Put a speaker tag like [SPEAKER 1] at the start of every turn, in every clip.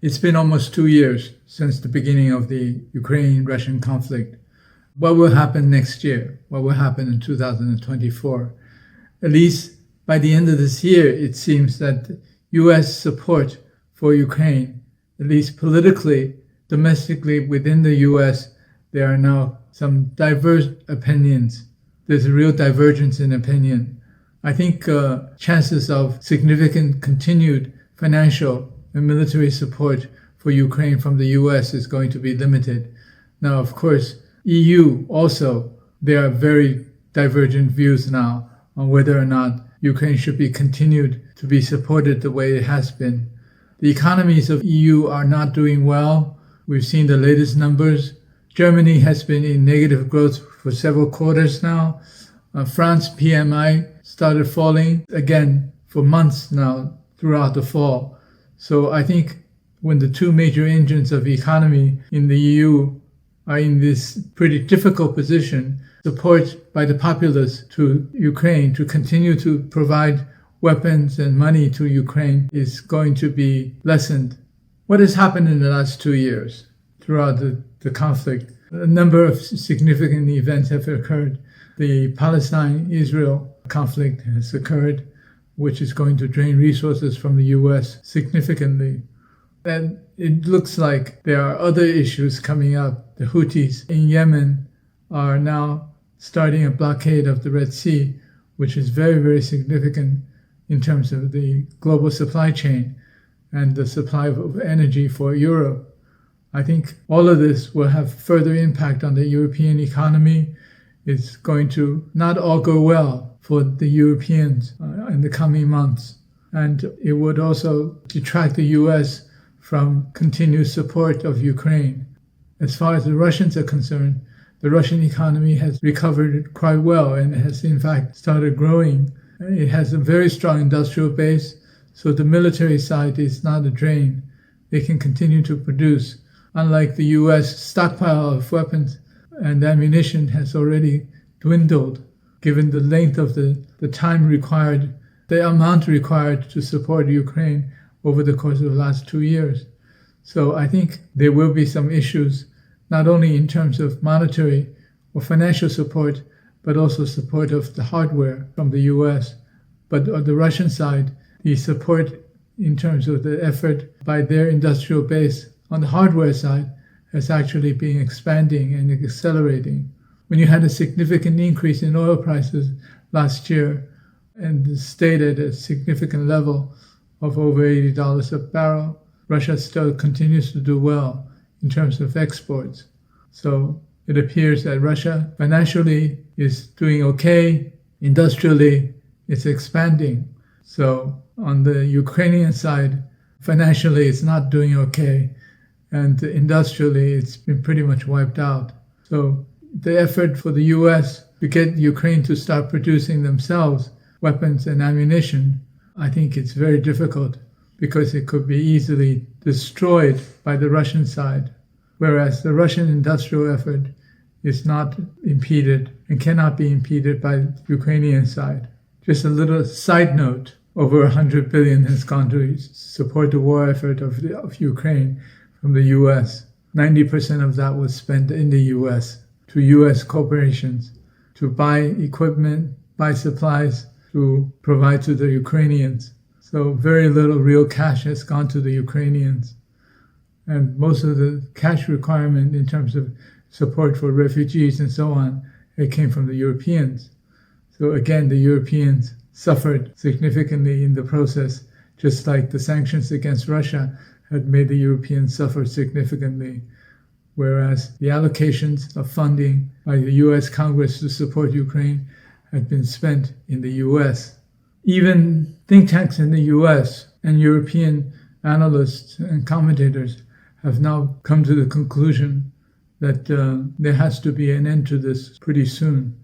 [SPEAKER 1] It's been almost 2 years since the beginning of the Ukraine-Russian conflict. What will happen next year? What will happen in 2024? At least by the end of this year, it seems that U.S. support for Ukraine, at least politically, domestically within the U.S., there are now some diverse opinions. There's a real divergence in opinion. I think chances of significant continued financial and military support for Ukraine from the U.S. is going to be limited. Now, of course, EU also, there are very divergent views now on whether or not Ukraine should be continued to be supported the way it has been. The economies of EU are not doing well. We've seen the latest numbers. Germany has been in negative growth for several quarters now. France PMI started falling again for months now throughout the fall. So I think when the two major engines of economy in the EU are in this pretty difficult position, support by the populace to Ukraine to continue to provide weapons and money to Ukraine is going to be lessened. What has happened in the last 2 years throughout the conflict? A number of significant events have occurred. The Palestine-Israel conflict has occurred, which is going to drain resources from the U.S. significantly. And it looks like there are other issues coming up. The Houthis in Yemen are now starting a blockade of the Red Sea, which is very, very significant in terms of the global supply chain and the supply of energy for Europe. I think all of this will have further impact on the European economy. It's going to not all go well for the Europeans in the coming months. And it would also detract the U.S. from continued support of Ukraine. As far as the Russians are concerned, the Russian economy has recovered quite well and has in fact started growing. It has a very strong industrial base, so the military side is not a drain. They can continue to produce. Unlike the U.S., stockpile of weapons and ammunition has already dwindled, given the length of the time required, the amount required to support Ukraine over the course of the last 2 years. So I think there will be some issues, not only in terms of monetary or financial support, but also support of the hardware from the U.S. But on the Russian side, the support in terms of the effort by their industrial base on the hardware side has actually been expanding and accelerating. When you had a significant increase in oil prices last year and stayed at a significant level of over $80 a barrel, Russia still continues to do well in terms of exports. So it appears that Russia financially is doing okay. Industrially, it's expanding. So on the Ukrainian side, financially, it's not doing okay. And industrially, it's been pretty much wiped out. So the effort for the U.S. to get Ukraine to start producing themselves weapons and ammunition, I think it's very difficult because it could be easily destroyed by the Russian side, whereas the Russian industrial effort is not impeded and cannot be impeded by the Ukrainian side. Just a little side note, over $100 billion has gone to support the war effort of Ukraine from the U.S. 90% of that was spent in the U.S. to U.S. corporations to buy equipment, buy supplies, to provide to the Ukrainians. So very little real cash has gone to the Ukrainians. And most of the cash requirement in terms of support for refugees and so on, it came from the Europeans. So again, the Europeans suffered significantly in the process, just like the sanctions against Russia had made the Europeans suffer significantly, whereas the allocations of funding by the U.S. Congress to support Ukraine had been spent in the U.S. Even think tanks in the U.S. and European analysts and commentators have now come to the conclusion that there has to be an end to this pretty soon.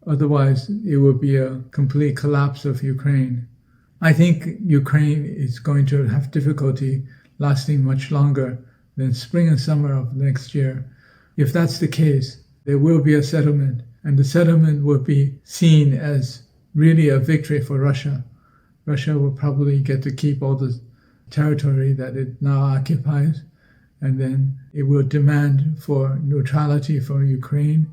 [SPEAKER 1] Otherwise, it will be a complete collapse of Ukraine. I think Ukraine is going to have difficulty lasting much longer than spring and summer of next year. If that's the case, there will be a settlement, and the settlement will be seen as really a victory for Russia. Russia will probably get to keep all the territory that it now occupies. And then it will demand for neutrality for Ukraine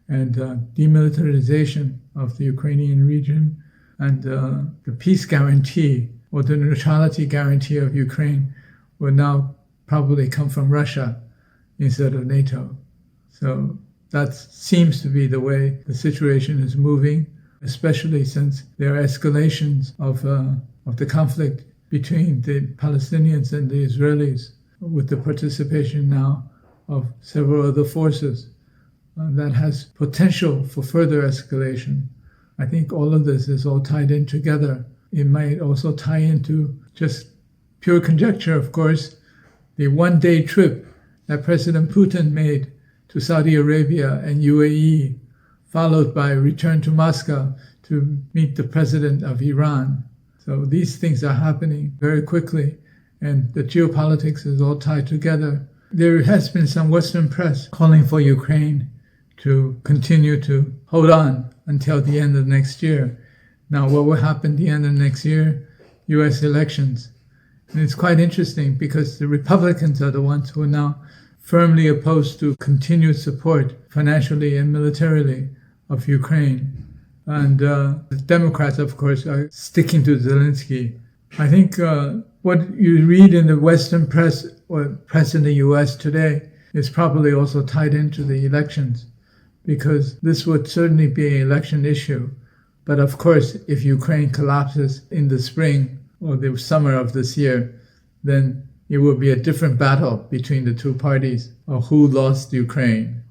[SPEAKER 1] and demilitarization of the Ukrainian region. And the peace guarantee or the neutrality guarantee of Ukraine will now probably come from Russia instead of NATO. So that seems to be the way the situation is moving, especially since there are escalations of the conflict between the Palestinians and the Israelis, with the participation now of several other forces. That has potential for further escalation. I think all of this is all tied in together. It might also tie into just pure conjecture, of course, the one-day trip that President Putin made to Saudi Arabia and UAE, followed by a return to Moscow to meet the president of Iran. So these things are happening very quickly, and the geopolitics is all tied together. There has been some Western press calling for Ukraine to continue to hold on until the end of next year. Now, what will happen at the end of next year? U.S. elections. And it's quite interesting because the Republicans are the ones who are now firmly opposed to continued support financially and militarily of Ukraine. And the Democrats, of course, are sticking to Zelensky. I think what you read in the Western press or press in the U.S. today is probably also tied into the elections, because this would certainly be an election issue. But of course, if Ukraine collapses in the spring or the summer of this year, then it will be a different battle between the two parties of who lost Ukraine.